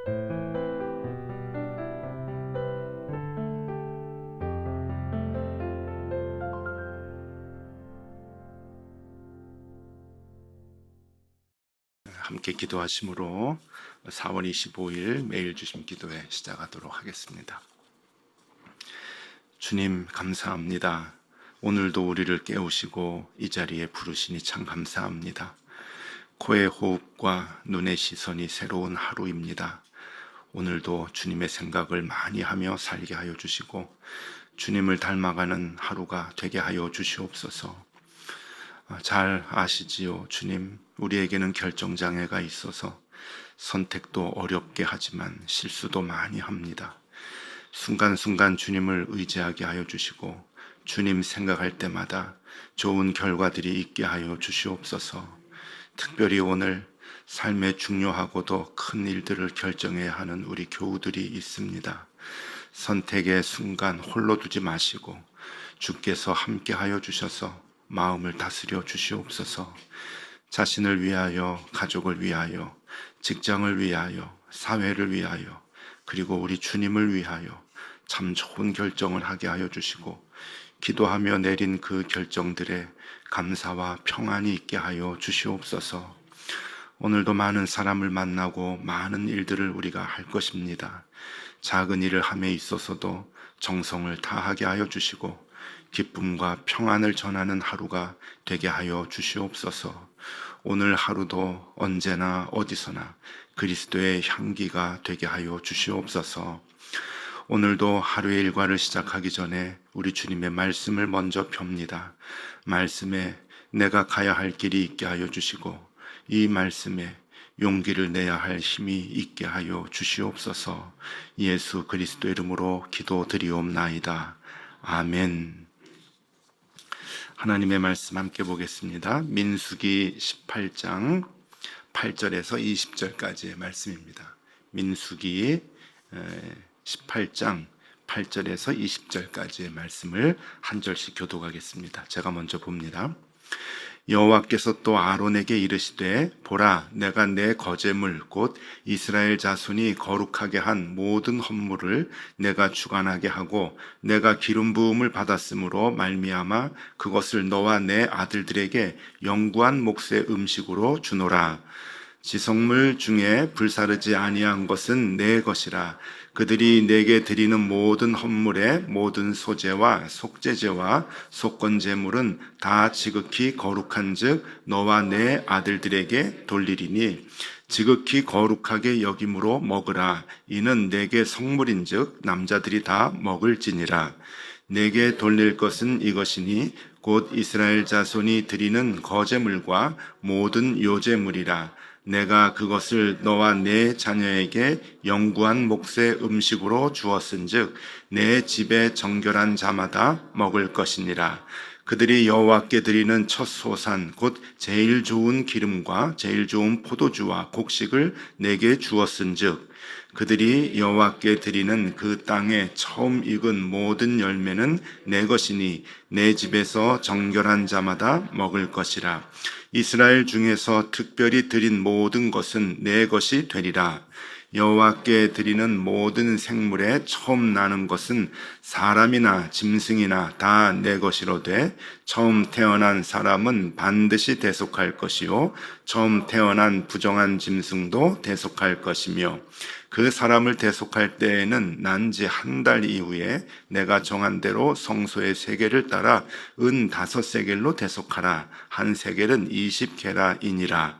함께 기도하심으로 4월 25일 매일 주심 기도회 시작하도록 하겠습니다. 주님 감사합니다. 오늘도 우리를 깨우시고 이 자리에 부르시니 참 감사합니다. 코의 호흡과 눈의 시선이 새로운 하루입니다. 오늘도 주님의 생각을 많이 하며 살게 하여 주시고 주님을 닮아가는 하루가 되게 하여 주시옵소서. 잘 아시지요, 주님. 우리에게는 결정장애가 있어서 선택도 어렵게 하지만 실수도 많이 합니다. 순간순간 주님을 의지하게 하여 주시고 주님 생각할 때마다 좋은 결과들이 있게 하여 주시옵소서. 특별히 오늘 삶의 중요하고도 큰 일들을 결정해야 하는 우리 교우들이 있습니다. 선택의 순간 홀로 두지 마시고 주께서 함께 하여 주셔서 마음을 다스려 주시옵소서. 자신을 위하여, 가족을 위하여, 직장을 위하여, 사회를 위하여, 그리고 우리 주님을 위하여 참 좋은 결정을 하게 하여 주시고 기도하며 내린 그 결정들에 감사와 평안이 있게 하여 주시옵소서. 오늘도 많은 사람을 만나고 많은 일들을 우리가 할 것입니다. 작은 일을 함에 있어서도 정성을 다하게 하여 주시고 기쁨과 평안을 전하는 하루가 되게 하여 주시옵소서. 오늘 하루도 언제나 어디서나 그리스도의 향기가 되게 하여 주시옵소서. 오늘도 하루의 일과를 시작하기 전에 우리 주님의 말씀을 먼저 펴니다. 말씀에 내가 가야 할 길이 있게 하여 주시고 이 말씀에 용기를 내야 할 힘이 있게 하여 주시옵소서. 예수 그리스도 이름으로 기도드리옵나이다. 아멘. 하나님의 말씀 함께 보겠습니다. 민수기 18장 8절에서 20절까지의 말씀입니다. 민수기 18장 8절에서 20절까지의 말씀을 한 절씩 교독하겠습니다. 제가 먼저 봅니다. 여호와께서 또 아론에게 이르시되 보라 내가 내 거제물 곧 이스라엘 자손이 거룩하게 한 모든 헌물을 내가 주관하게 하고 내가 기름 부음을 받았으므로 말미암아 그것을 너와 내 아들들에게 영구한 몫의 음식으로 주노라. 지성물 중에 불사르지 아니한 것은 내 것이라. 그들이 내게 드리는 모든 헌물의 모든 소제와 속제제와 속건제물은 다 지극히 거룩한즉 너와 내 아들들에게 돌리리니 지극히 거룩하게 여김으로 먹으라. 이는 내게 성물인즉 남자들이 다 먹을지니라. 내게 돌릴 것은 이것이니 곧 이스라엘 자손이 드리는 거제물과 모든 요제물이라. 내가 그것을 너와 내 자녀에게 영구한 몫의 음식으로 주었은즉 내 집에 정결한 자마다 먹을 것이니라. 그들이 여호와께 드리는 첫 소산 곧 제일 좋은 기름과 제일 좋은 포도주와 곡식을 내게 주었은즉 그들이 여호와께 드리는 그 땅에 처음 익은 모든 열매는 내 것이니 내 집에서 정결한 자마다 먹을 것이라. 이스라엘 중에서 특별히 드린 모든 것은 내 것이 되리라. 여호와께 드리는 모든 생물에 처음 나는 것은 사람이나 짐승이나 다 내 것이로되 처음 태어난 사람은 반드시 대속할 것이요 처음 태어난 부정한 짐승도 대속할 것이며 그 사람을 대속할 때에는 난 지 한 달 이후에 내가 정한 대로 성소의 세겔을 따라 은 5세겔로 대속하라. 한 세겔은 20게라이니라.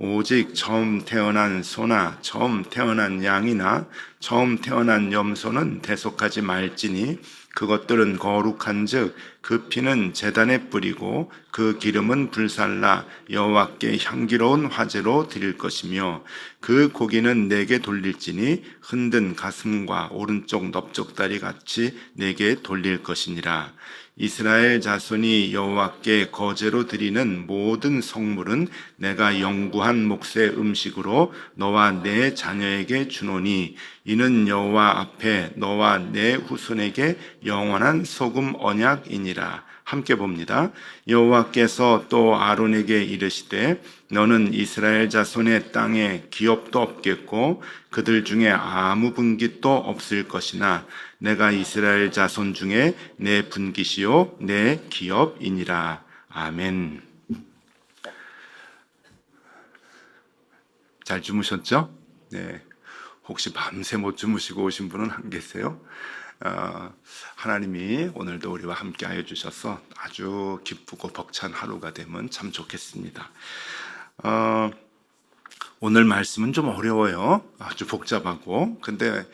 오직 처음 태어난 소나 처음 태어난 양이나 처음 태어난 염소는 대속하지 말지니 그것들은 거룩한즉 그 피는 제단에 뿌리고 그 기름은 불살라 여호와께 향기로운 화제로 드릴 것이며 그 고기는 내게 돌릴지니 흔든 가슴과 오른쪽 넓적다리 같이 내게 돌릴 것이니라. 이스라엘 자손이 여호와께 거제로 드리는 모든 성물은 내가 영구한 몫의 음식으로 너와 내 자녀에게 주노니 이는 여호와 앞에 너와 내 후손에게 영원한 소금 언약이니라. 기업이니라. 함께 봅니다. 여호와께서 또 아론에게 이르시되 너는 이스라엘 자손의 땅에 기업도 없겠고 그들 중에 아무 분깃도 없을 것이나 내가 이스라엘 자손 중에 내 분깃이요 내 기업이니라. 아멘. 잘 주무셨죠? 네. 혹시 밤새 못 주무시고 오신 분은 안 계세요? 하나님이 오늘도 우리와 함께 하여 주셔서 아주 기쁘고 벅찬 하루가 되면 참 좋겠습니다. 오늘 말씀은 좀 어려워요. 아주 복잡하고. 근데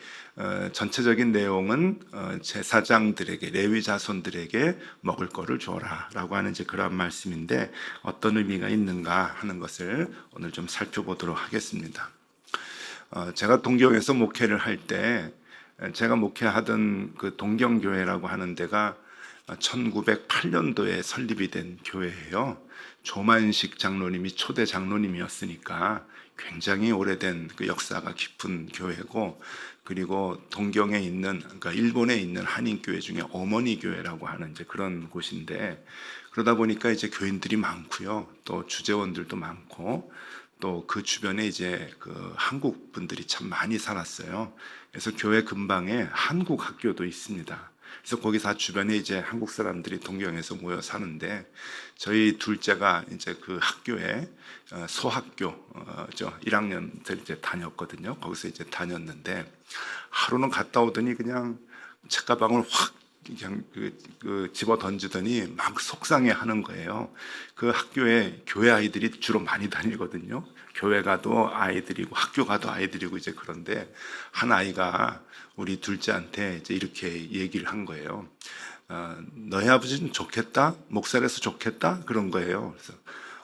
전체적인 내용은 제사장들에게, 레위 자손들에게 먹을 거를 줘라 라고 하는 이제 그런 말씀인데 어떤 의미가 있는가 하는 것을 오늘 좀 살펴보도록 하겠습니다. 제가 동경에서 목회를 할 때 제가 목회하던 그 동경교회라고 하는 데가 1908년도에 설립이 된 교회예요. 조만식 장로님이 초대 장로님이었으니까 굉장히 오래된 그 역사가 깊은 교회고, 그리고 동경에 있는, 그러니까 일본에 있는 한인교회 중에 어머니 교회라고 하는 이제 그런 곳인데, 그러다 보니까 이제 교인들이 많고요, 또 주재원들도 많고, 또 그 주변에 이제 그 한국 분들이 참 많이 살았어요. 그래서 교회 근방에 한국 학교도 있습니다. 그래서 거기서 주변에 이제 한국 사람들이 동경에서 모여 사는데, 저희 둘째가 이제 그 학교에 소학교 1학년들 이제 다녔거든요. 거기서 이제 다녔는데 하루는 갔다 오더니 그냥 책가방을 확 그냥 집어 던지더니 막 속상해 하는 거예요. 그 학교에 교회 아이들이 주로 많이 다니거든요. 교회 가도 아이들이고 학교 가도 아이들이고 이제 그런데 한 아이가 우리 둘째한테 이제 이렇게 얘기를 한 거예요. 너희 아버지는 좋겠다? 목살에서 좋겠다? 그런 거예요. 그래서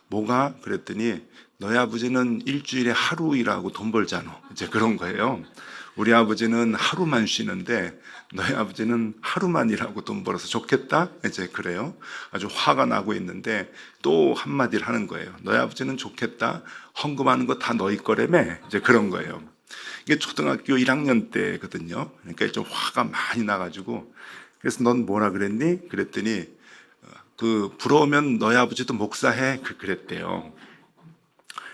뭐가? 그랬더니 너희 아버지는 일주일에 하루 일하고 돈 벌잖아. 이제 그런 거예요. 우리 아버지는 하루만 쉬는데 너희 아버지는 하루만 일하고 돈 벌어서 좋겠다? 이제 그래요. 아주 화가 나고 있는데 또 한마디를 하는 거예요. 너희 아버지는 좋겠다? 헌금하는 거 다 너희 거라며? 이제 그런 거예요. 이게 초등학교 1학년 때거든요. 그러니까 좀 화가 많이 나가지고, 그래서 넌 뭐라 그랬니? 그랬더니 부러우면 너희 아버지도 목사해. 그랬대요.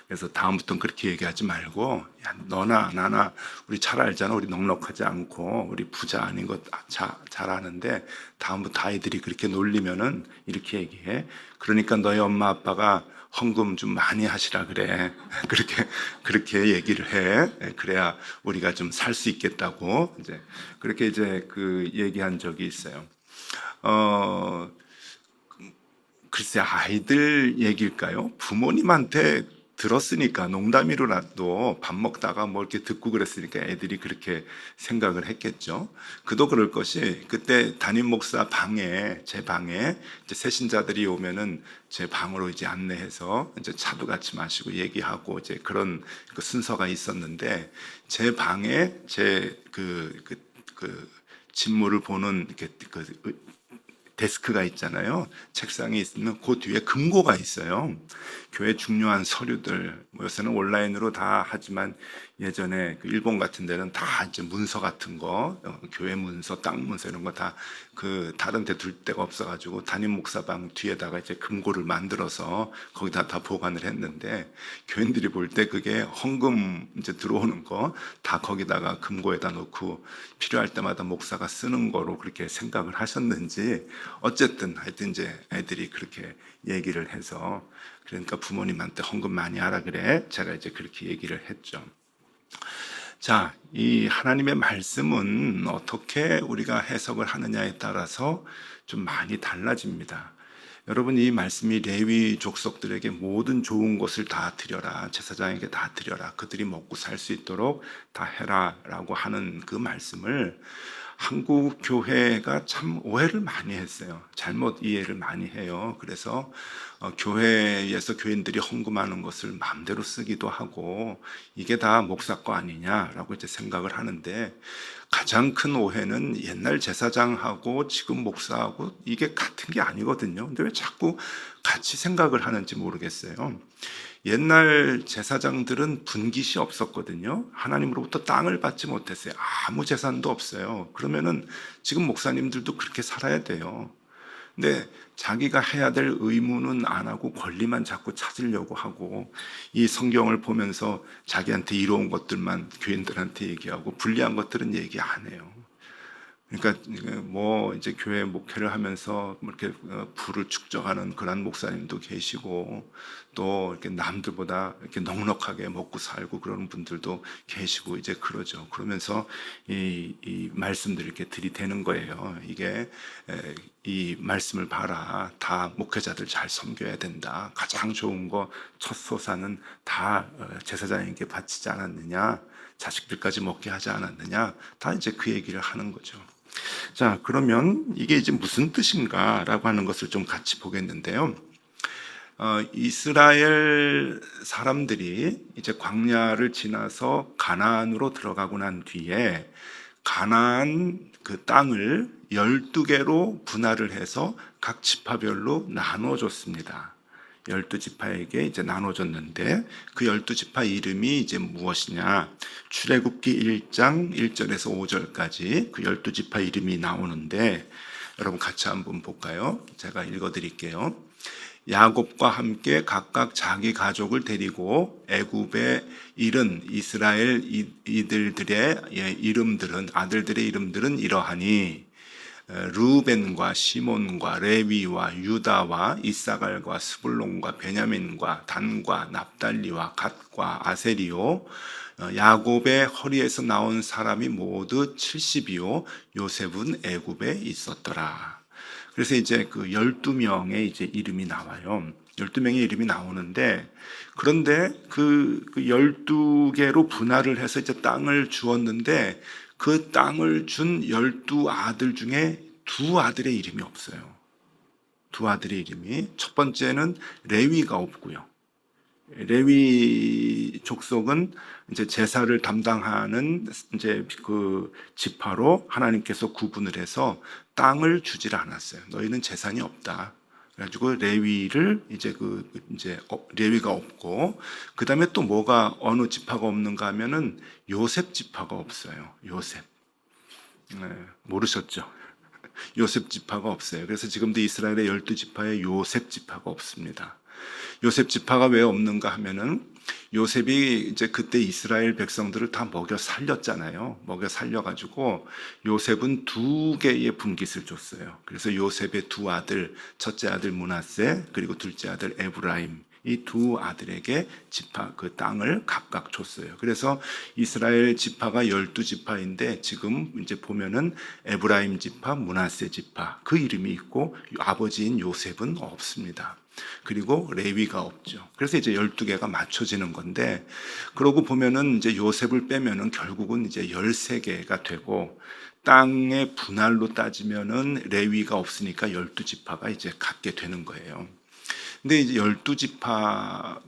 그래서 다음부터는 그렇게 얘기하지 말고, 야, 너나 나나 우리 잘 알잖아. 우리 넉넉하지 않고 우리 부자 아닌 것 잘 아는데 다음부터 아이들이 그렇게 놀리면은 이렇게 얘기해. 그러니까 너희 엄마 아빠가 헌금 좀 많이 하시라 그래. 그렇게 얘기를 해. 그래야 우리가 좀 살 수 있겠다고 이제 그렇게 이제 그 얘기한 적이 있어요. 글쎄, 아이들 얘기일까요? 부모님한테 들었으니까 농담이로라도 밥 먹다가 뭐 이렇게 듣고 그랬으니까 애들이 그렇게 생각을 했겠죠. 그도 그럴 것이, 그때 담임 목사 방에, 제 방에 이제 새신자들이 오면은 제 방으로 이제 안내해서 이제 차도 같이 마시고 얘기하고 이제 그런 그 순서가 있었는데, 제 방에 제 진무를 보는 이렇게 데스크가 있잖아요. 책상에 있으면 그 뒤에 금고가 있어요. 교회 중요한 서류들, 요새는 온라인으로 다 하지만 예전에 그 일본 같은 데는 다 이제 문서 같은 거, 교회 문서, 땅 문서 이런 거 다 다른 데 둘 데가 없어가지고 담임 목사방 뒤에다가 이제 금고를 만들어서 거기다 다 보관을 했는데, 교인들이 볼 때 그게 헌금 이제 들어오는 거 다 거기다가 금고에다 놓고 필요할 때마다 목사가 쓰는 거로 그렇게 생각을 하셨는지, 어쨌든 하여튼 이제 애들이 그렇게 얘기를 해서, 그러니까 부모님한테 헌금 많이 하라 그래. 제가 이제 그렇게 얘기를 했죠. 자, 이 하나님의 말씀은 어떻게 우리가 해석을 하느냐에 따라서 좀 많이 달라집니다. 여러분, 이 말씀이 레위 족속들에게 모든 좋은 것을 다 드려라, 제사장에게 다 드려라, 그들이 먹고 살 수 있도록 다 해라 라고 하는 그 말씀을 한국 교회가 참 오해를 많이 했어요. 잘못 이해를 많이 해요. 그래서 교회에서 교인들이 헌금하는 것을 마음대로 쓰기도 하고, 이게 다 목사 거 아니냐라고 이제 생각을 하는데, 가장 큰 오해는 옛날 제사장하고 지금 목사하고 이게 같은 게 아니거든요. 근데 왜 자꾸 같이 생각을 하는지 모르겠어요. 옛날 제사장들은 분깃이 없었거든요. 하나님으로부터 땅을 받지 못했어요. 아무 재산도 없어요. 그러면은 지금 목사님들도 그렇게 살아야 돼요. 근데 자기가 해야 될 의무는 안 하고 권리만 자꾸 찾으려고 하고, 이 성경을 보면서 자기한테 이로운 것들만 교인들한테 얘기하고 불리한 것들은 얘기 안 해요. 그러니까 뭐 이제 교회 목회를 하면서 뭐 이렇게 부를 축적하는 그런 목사님도 계시고, 또 이렇게 남들보다 이렇게 넉넉하게 먹고 살고 그러는 분들도 계시고 이제 그러죠. 그러면서 이 말씀들을 이렇게 들이대는 거예요. 이게 이 말씀을 봐라. 다 목회자들 잘 섬겨야 된다. 가장 좋은 거 첫 소사는 다 제사장에게 바치지 않았느냐. 자식들까지 먹게 하지 않았느냐. 다 이제 그 얘기를 하는 거죠. 자, 그러면 이게 이제 무슨 뜻인가라고 하는 것을 좀 같이 보겠는데요. 이스라엘 사람들이 이제 광야를 지나서 가나안으로 들어가고 난 뒤에 가나안 그 땅을 12개로 분할을 해서 각 지파별로 나눠줬습니다. 12지파에게 이제 나눠줬는데 그 12지파 이름이 이제 무엇이냐? 출애굽기 1장 1절에서 5절까지 그 12지파 이름이 나오는데, 여러분 같이 한번 볼까요? 제가 읽어 드릴게요. 야곱과 함께 각각 자기 가족을 데리고 애굽에 이른 이스라엘 이들들의 이름들은, 아들들의 이름들은 이러하니 루벤과 시몬과 레위와 유다와 이사갈과 스불론과 베냐민과 단과 납달리와 갓과 아세리요, 야곱의 허리에서 나온 사람이 모두 70이요 요셉은 애굽에 있었더라. 그래서 이제 그 12명의 이제 이름이 나와요. 12명의 이름이 나오는데, 그런데 그 12개로 분할을 해서 이제 땅을 주었는데, 그 땅을 준 12아들 중에 2아들의 이름이 없어요. 2아들의 이름이, 첫 번째는 레위가 없고요. 레위 족속은 이제 제사를 담당하는 이제 그 지파로 하나님께서 구분을 해서 땅을 주질 않았어요. 너희는 재산이 없다. 그래가지고 레위를 이제 레위가 없고, 그 다음에 또 뭐가 어느 지파가 없는가 하면은 요셉 지파가 없어요. 요셉. 모르셨죠? 요셉 지파가 없어요. 그래서 지금도 이스라엘의 12지파에 요셉 지파가 없습니다. 요셉 지파가 왜 없는가 하면은, 요셉이 이제 그때 이스라엘 백성들을 다 먹여 살렸잖아요. 먹여 살려가지고 요셉은 2개의 분깃을 줬어요. 그래서 요셉의 2아들, 첫째 아들 므낫세, 그리고 둘째 아들 에브라임, 이 2아들에게 지파 그 땅을 각각 줬어요. 그래서 이스라엘 지파가 12지파인데 지금 이제 보면은 에브라임 지파, 므낫세 지파 그 이름이 있고, 아버지인 요셉은 없습니다. 그리고 레위가 없죠. 그래서 이제 12개가 맞춰지는 건데, 그러고 보면은 이제 요셉을 빼면은 결국은 이제 13개가 되고, 땅의 분할로 따지면은 레위가 없으니까 12지파가 이제 갖게 되는 거예요. 근데 이제 12지파가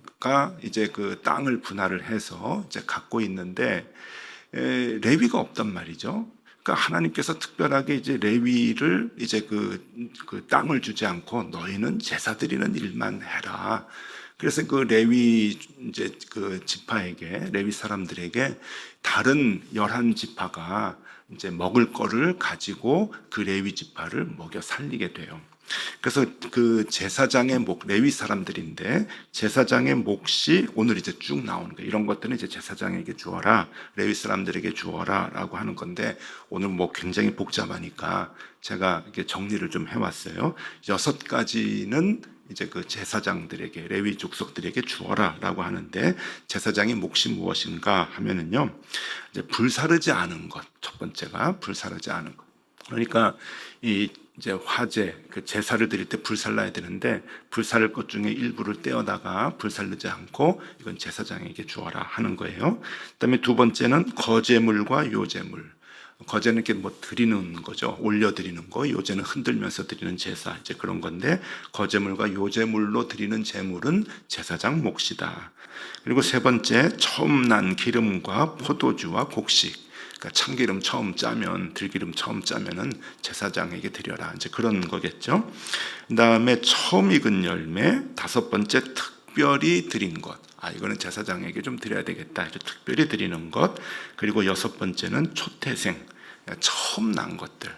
이제 그 땅을 분할을 해서 이제 갖고 있는데, 레위가 없단 말이죠. 그러니까 하나님께서 특별하게 이제 레위를 이제 그 땅을 주지 않고 너희는 제사 드리는 일만 해라. 그래서 그 레위 이제 그 지파에게, 레위 사람들에게 다른 11지파가 이제 먹을 거를 가지고 그 레위 지파를 먹여 살리게 돼요. 그래서 그 제사장의 목, 레위 사람들인데 제사장의 몫이 오늘 이제 쭉 나오는 거예요. 이런 것들은 이제 제사장에게 주어라, 레위 사람들에게 주어라라고 하는 건데, 오늘 뭐 굉장히 복잡하니까 제가 이렇게 정리를 좀 해왔어요. 6가지는 이제 그 제사장들에게, 레위 족속들에게 주어라라고 하는데, 제사장의 몫이 무엇인가 하면은요, 이제 불사르지 않은 것. 첫 번째가 불사르지 않은 것. 그러니까 이 이제 화제, 그 제사를 드릴 때 불살라야 되는데, 불살을 것 중에 일부를 떼어다가 불살르지 않고 이건 제사장에게 주어라 하는 거예요. 그다음에 2번째는 거제물과 요제물. 거제는 이렇게 뭐 드리는 거죠. 올려드리는 거. 요제는 흔들면서 드리는 제사. 이제 그런 건데, 거제물과 요제물로 드리는 제물은 제사장 몫이다. 그리고 3번째, 처음 난 기름과 포도주와 곡식. 그러니까 참기름 처음 짜면, 들기름 처음 짜면은 제사장에게 드려라. 이제 그런 거겠죠. 그다음에 처음 익은 열매, 5번째 특별히 드린 것. 이거는 제사장에게 좀 드려야 되겠다. 특별히 드리는 것. 그리고 6번째는 초태생, 처음 난 것들.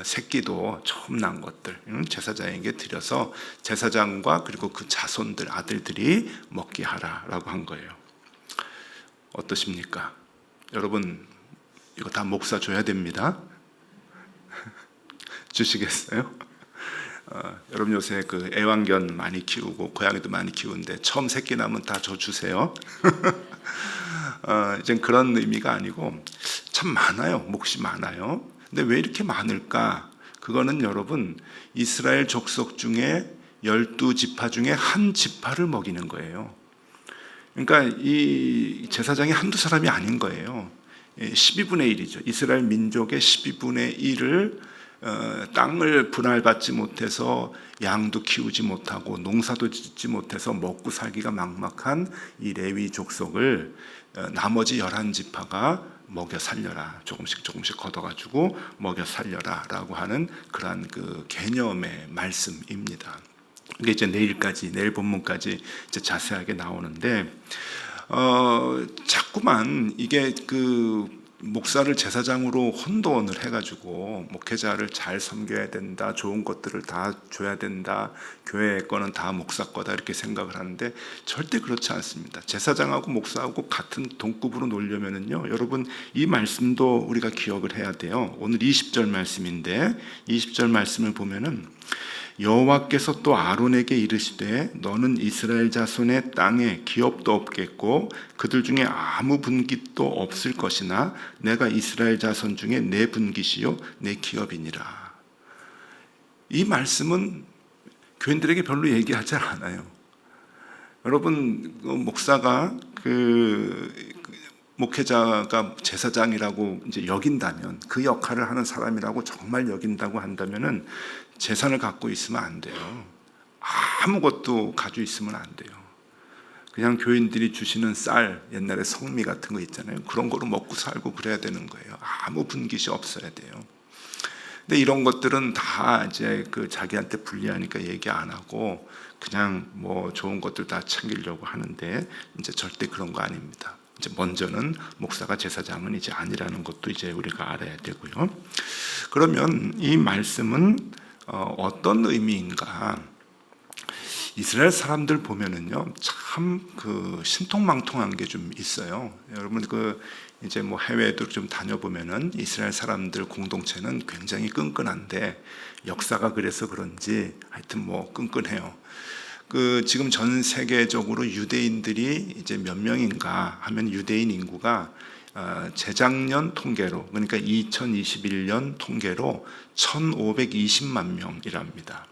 새끼도 처음 난 것들 제사장에게 드려서 제사장과 그리고 그 자손들 아들들이 먹게 하라라고 한 거예요. 어떠십니까? 여러분 이거 다 목사 줘야 됩니다. 주시겠어요? 여러분 요새 그 애완견 많이 키우고 고양이도 많이 키우는데 처음 새끼 나면 다 줘 주세요. 이제 그런 의미가 아니고 참 많아요. 몫이 많아요. 근데 왜 이렇게 많을까? 그거는 여러분 이스라엘 족속 중에 12지파 중에 한 지파를 먹이는 거예요. 그러니까 이 제사장이 한두 사람이 아닌 거예요. 12분의 1이죠. 이스라엘 민족의 12분의 1을 땅을 분할받지 못해서 양도 키우지 못하고 농사도 짓지 못해서 먹고 살기가 막막한 이 레위 족속을 나머지 11지파가 먹여 살려라, 조금씩 걷어가지고 먹여 살려라라고 하는 그러한 그 개념의 말씀입니다. 이게 이제 내일 본문까지 이제 자세하게 나오는데 자꾸만 이게 그 목사를 제사장으로 혼돈을 해가지고 목회자를 잘 섬겨야 된다, 좋은 것들을 다 줘야 된다, 교회 거는 다 목사 거다 이렇게 생각을 하는데 절대 그렇지 않습니다. 제사장하고 목사하고 같은 동급으로 놓으려면은요, 여러분 이 말씀도 우리가 기억을 해야 돼요. 오늘 20절 말씀인데 20절 말씀을 보면은 여호와께서 또 아론에게 이르시되 너는 이스라엘 자손의 땅에 기업도 없겠고 그들 중에 아무 분깃도 없을 것이나 내가 이스라엘 자손 중에 내 분깃이요 내 기업이니라. 이 말씀은 교인들에게 별로 얘기하지 않아요. 여러분 목사가 목회자가 제사장이라고 이제 여긴다면, 그 역할을 하는 사람이라고 정말 여긴다고 한다면은 재산을 갖고 있으면 안 돼요. 아무것도 가지고 있으면 안 돼요. 그냥 교인들이 주시는 쌀, 옛날에 성미 같은 거 있잖아요. 그런 거로 먹고 살고 그래야 되는 거예요. 아무 분깃이 없어야 돼요. 근데 이런 것들은 다 이제 그 자기한테 불리하니까 얘기 안 하고 그냥 뭐 좋은 것들 다 챙기려고 하는데 이제 절대 그런 거 아닙니다. 이제 먼저는 목사가 제사장은 이제 아니라는 것도 이제 우리가 알아야 되고요. 그러면 이 말씀은 어떤 의미인가? 이스라엘 사람들 보면은요, 참 그 신통망통한 게 좀 있어요. 여러분 그 이제 뭐 해외도 좀 다녀보면은 이스라엘 사람들 공동체는 굉장히 끈끈한데 역사가 그래서 그런지 하여튼 뭐 끈끈해요. 그 지금 전 세계적으로 유대인들이 이제 몇 명인가 하면 유대인 인구가 재작년 통계로, 그러니까 2021년 통계로 1,520만 명이랍니다.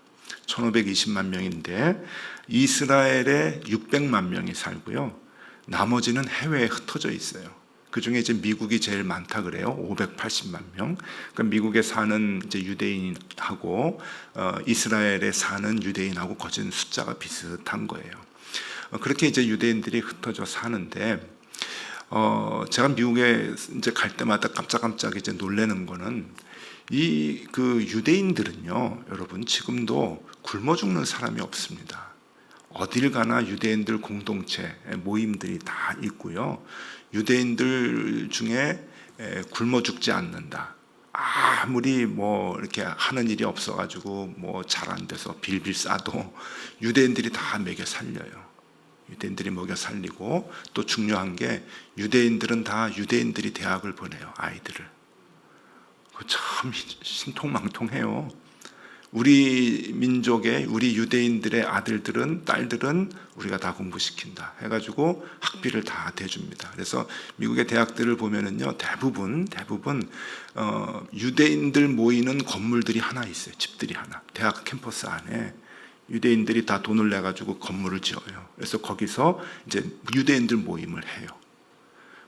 1,520만 명인데 이스라엘에 600만 명이 살고요. 나머지는 해외에 흩어져 있어요. 그 중에 이제 미국이 제일 많다 그래요. 580만 명. 그러니까 미국에 사는 이제 유대인하고 이스라엘에 사는 유대인하고 거진 숫자가 비슷한 거예요. 그렇게 이제 유대인들이 흩어져 사는데 제가 미국에 이제 갈 때마다 깜짝깜짝 이제 놀라는 거는 이 그 유대인들은요, 여러분 지금도 굶어 죽는 사람이 없습니다. 어딜 가나 유대인들 공동체 모임들이 다 있고요. 유대인들 중에 굶어 죽지 않는다. 아무리 뭐 이렇게 하는 일이 없어가지고 뭐 잘 안 돼서 빌빌 싸도 유대인들이 다 먹여 살려요. 유대인들이 먹여 살리고 또 중요한 게 유대인들은 다 유대인들이 대학을 보내요. 아이들을. 참 신통망통해요. 우리 민족의, 우리 유대인들의 아들들은, 딸들은 우리가 다 공부시킨다 해가지고 학비를 다 대줍니다. 그래서 미국의 대학들을 보면은요, 대부분 유대인들 모이는 건물들이 하나 있어요. 집들이 하나. 대학 캠퍼스 안에 유대인들이 다 돈을 내가지고 건물을 지어요. 그래서 거기서 이제 유대인들 모임을 해요.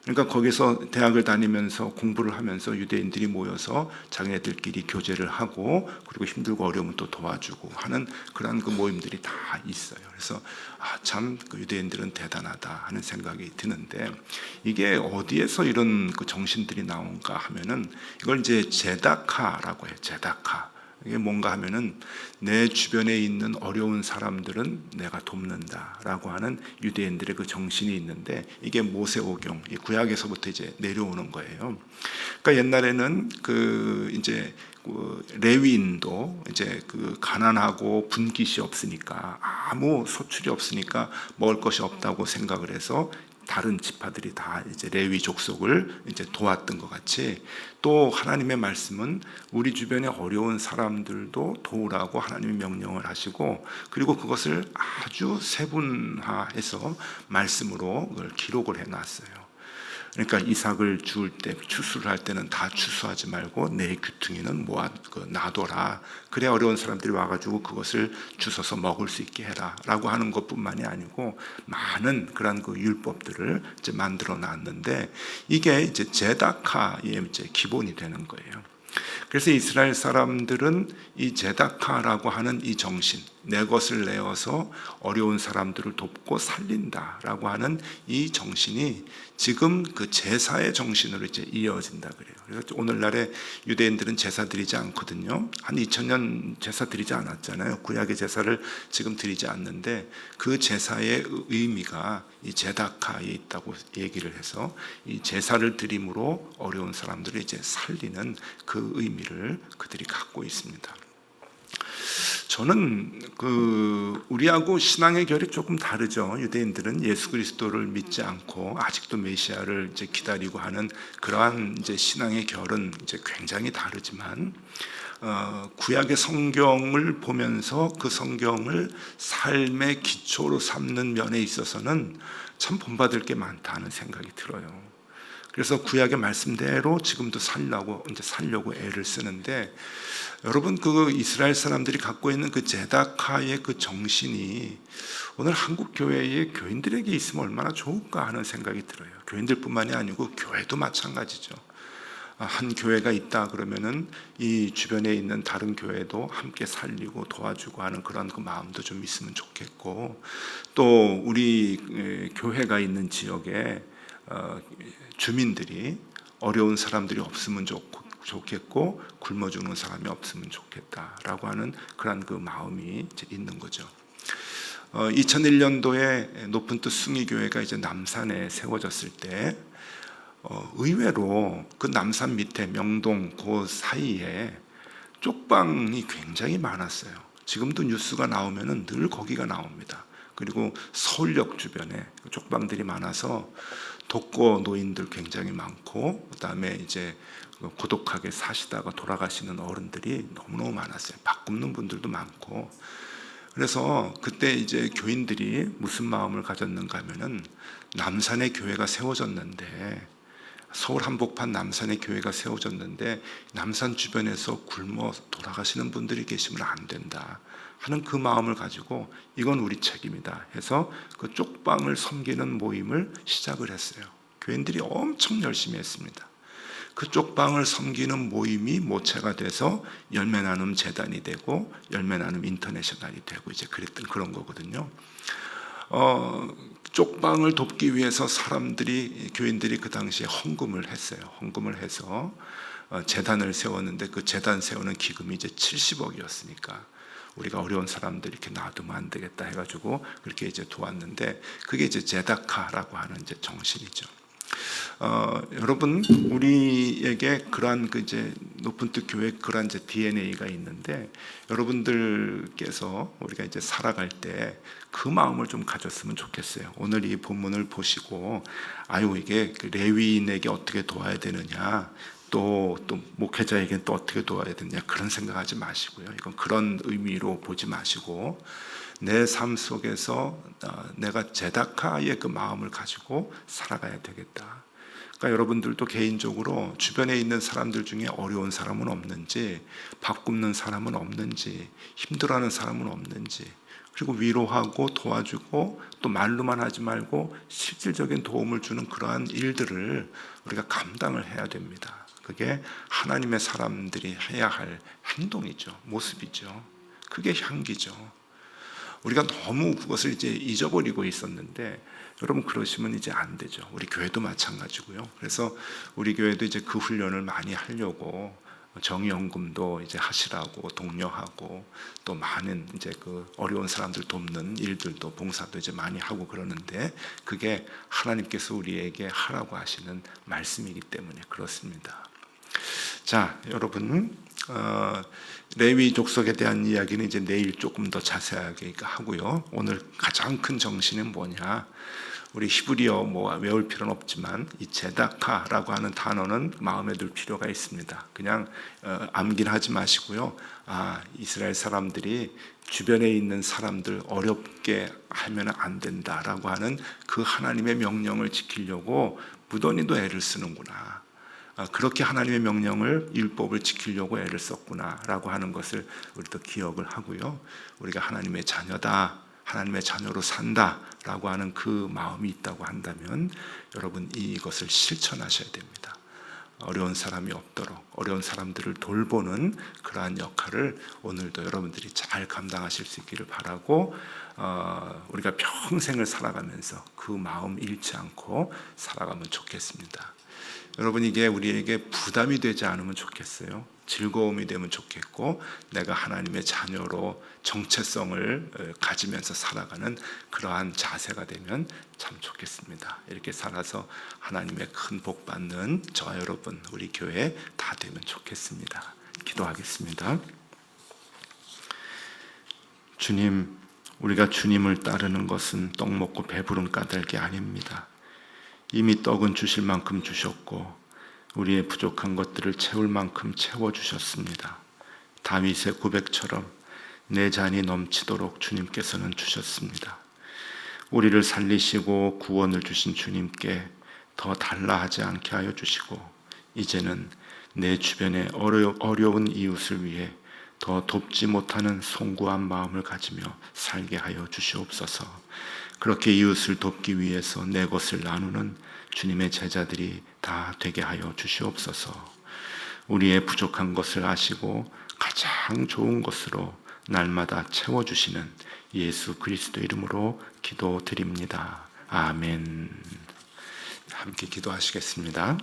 그러니까 거기서 대학을 다니면서 공부를 하면서 유대인들이 모여서 자기네들끼리 교제를 하고 그리고 힘들고 어려우면 또 도와주고 하는 그런 그 모임들이 다 있어요. 그래서 참 그 유대인들은 대단하다 하는 생각이 드는데 이게 어디에서 이런 그 정신들이 나온가 하면은 이걸 이제 제다카라고 해요. 제다카. 이게 뭔가 하면은 내 주변에 있는 어려운 사람들은 내가 돕는다라고 하는 유대인들의 그 정신이 있는데 이게 모세오경, 이 구약에서부터 이제 내려오는 거예요. 그러니까 옛날에는 이제 레위인도 이제 가난하고 분깃이 없으니까, 아무 소출이 없으니까 먹을 것이 없다고 생각을 해서 다른 지파들이 다 이제 레위 족속을 이제 도왔던 것 같이, 또 하나님의 말씀은 우리 주변에 어려운 사람들도 도우라고 하나님이 명령을 하시고, 그리고 그것을 아주 세분화해서 말씀으로 그걸 기록을 해놨어요. 그러니까 이삭을 주울 때, 추수를 할 때는 다 추수하지 말고 내 귀퉁이는 놔둬라. 그래 어려운 사람들이 와가지고 그것을 주워서 먹을 수 있게 해라 라고 하는 것뿐만이 아니고 많은 그런 율법들을 이제 만들어 놨는데, 이게 이제 제다카의 이제 기본이 되는 거예요. 그래서 이스라엘 사람들은 이 제다카라고 하는 이 정신, 내 것을 내어서 어려운 사람들을 돕고 살린다라고 하는 이 정신이 지금 그 제사의 정신으로 이제 이어진다 그래요. 그래서 오늘날에 유대인들은 제사 드리지 않거든요. 한 2000년 제사 드리지 않았잖아요. 구약의 제사를 지금 드리지 않는데, 그 제사의 의미가 이 제다카에 있다고 얘기를 해서 이 제사를 드림으로 어려운 사람들을 이제 살리는 그 의미를 그들이 갖고 있습니다. 저는 우리하고 신앙의 결이 조금 다르죠. 유대인들은 예수 그리스도를 믿지 않고 아직도 메시아를 이제 기다리고 하는 그러한 이제 신앙의 결은 이제 굉장히 다르지만, 구약의 성경을 보면서 그 성경을 삶의 기초로 삼는 면에 있어서는 참 본받을 게 많다는 생각이 들어요. 그래서 구약의 말씀대로 지금도 살려고 애를 쓰는데, 여러분 이스라엘 사람들이 갖고 있는 그 제다카의 그 정신이 오늘 한국 교회의 교인들에게 있으면 얼마나 좋을까 하는 생각이 들어요. 교인들뿐만이 아니고 교회도 마찬가지죠. 한 교회가 있다 그러면은 이 주변에 있는 다른 교회도 함께 살리고 도와주고 하는 그런 그 마음도 좀 있으면 좋겠고, 또 우리 교회가 있는 지역에 주민들이 어려운 사람들이 없으면 좋겠고 굶어 죽는 사람이 없으면 좋겠다라고 하는 그런 그 마음이 이제 있는 거죠. 2001년도에 높은 뜻 숭의교회가 이제 남산에 세워졌을 때 의외로 그 남산 밑에 명동 그 사이에 쪽방이 굉장히 많았어요. 지금도 뉴스가 나오면은 늘 거기가 나옵니다. 그리고 서울역 주변에 쪽방들이 많아서 독거 노인들 굉장히 많고, 그다음에 이제 고독하게 사시다가 돌아가시는 어른들이 너무너무 많았어요. 밥 굶는 분들도 많고. 그래서 그때 이제 교인들이 무슨 마음을 가졌는가 하면은, 남산에 교회가 세워졌는데, 서울 한복판 남산에 교회가 세워졌는데 남산 주변에서 굶어 돌아가시는 분들이 계시면 안 된다 하는 그 마음을 가지고, 이건 우리 책임이다 해서 그 쪽방을 섬기는 모임을 시작을 했어요. 교인들이 엄청 열심히 했습니다. 그 쪽방을 섬기는 모임이 모체가 돼서 열매 나눔 재단이 되고 열매 나눔 인터내셔널이 되고 이제 그랬던 그런 거거든요. 쪽방을 돕기 위해서 교인들이 그 당시에 헌금을 했어요. 헌금을 해서 재단을 세웠는데, 그 재단 세우는 기금이 이제 70억이었으니까 우리가 어려운 사람들 이렇게 놔두면 안 되겠다 해가지고 그렇게 이제 도왔는데, 그게 이제 제다카라고 하는 이제 정신이죠. 여러분, 우리에게 그러한 이제 높은 뜻 교회 그러한 이제 DNA가 있는데, 여러분들께서 우리가 이제 살아갈 때 그 마음을 좀 가졌으면 좋겠어요. 오늘 이 본문을 보시고, 이게 레위인에게 어떻게 도와야 되느냐, 또 목회자에게는 또 어떻게 도와야 되느냐, 그런 생각하지 마시고요. 이건 그런 의미로 보지 마시고, 내 삶 속에서 내가 제다카의 그 마음을 가지고 살아가야 되겠다. 그러니까 여러분들도 개인적으로 주변에 있는 사람들 중에 어려운 사람은 없는지, 밥 굶는 사람은 없는지, 힘들어하는 사람은 없는지, 그리고 위로하고 도와주고 또 말로만 하지 말고 실질적인 도움을 주는 그러한 일들을 우리가 감당을 해야 됩니다. 그게 하나님의 사람들이 해야 할 행동이죠. 모습이죠. 그게 향기죠. 우리가 너무 그것을 이제 잊어버리고 있었는데, 여러분 그러시면 이제 안 되죠. 우리 교회도 마찬가지고요. 그래서 우리 교회도 이제 그 훈련을 많이 하려고 정의연금도 이제 하시라고 독려하고, 또 많은 이제 그 어려운 사람들 돕는 일들도 봉사도 이제 많이 하고 그러는데, 그게 하나님께서 우리에게 하라고 하시는 말씀이기 때문에 그렇습니다. 자, 여러분, 레위 족속에 대한 이야기는 이제 내일 조금 더 자세하게 하고요. 오늘 가장 큰 정신은 뭐냐? 우리 히브리어 뭐 외울 필요는 없지만 이 제다카라고 하는 단어는 마음에 둘 필요가 있습니다. 그냥 암긴 하지 마시고요. 이스라엘 사람들이 주변에 있는 사람들 어렵게 하면 안 된다라고 하는 그 하나님의 명령을 지키려고 무던히도 애를 쓰는구나. 그렇게 하나님의 명령을 율법을 지키려고 애를 썼구나라고 하는 것을 우리도 기억을 하고요. 우리가 하나님의 자녀다, 하나님의 자녀로 산다라고 하는 그 마음이 있다고 한다면 여러분 이것을 실천하셔야 됩니다. 어려운 사람이 없도록 어려운 사람들을 돌보는 그러한 역할을 오늘도 여러분들이 잘 감당하실 수 있기를 바라고, 우리가 평생을 살아가면서 그 마음 잃지 않고 살아가면 좋겠습니다. 여러분, 이게 우리에게 부담이 되지 않으면 좋겠어요. 즐거움이 되면 좋겠고, 내가 하나님의 자녀로 정체성을 가지면서 살아가는 그러한 자세가 되면 참 좋겠습니다. 이렇게 살아서 하나님의 큰 복 받는 저와 여러분, 우리 교회 다 되면 좋겠습니다. 기도하겠습니다. 주님, 우리가 주님을 따르는 것은 떡 먹고 배부른 까닭이 아닙니다. 이미 떡은 주실 만큼 주셨고 우리의 부족한 것들을 채울 만큼 채워주셨습니다. 다윗의 고백처럼 내 잔이 넘치도록 주님께서는 주셨습니다. 우리를 살리시고 구원을 주신 주님께 더 달라 하지 않게 하여 주시고, 이제는 내 주변에 어려운 이웃을 위해 더 돕지 못하는 송구한 마음을 가지며 살게 하여 주시옵소서. 그렇게 이웃을 돕기 위해서 내 것을 나누는 주님의 제자들이 다 되게 하여 주시옵소서. 우리의 부족한 것을 아시고 가장 좋은 것으로 날마다 채워주시는 예수 그리스도 이름으로 기도드립니다. 아멘. 함께 기도하시겠습니다.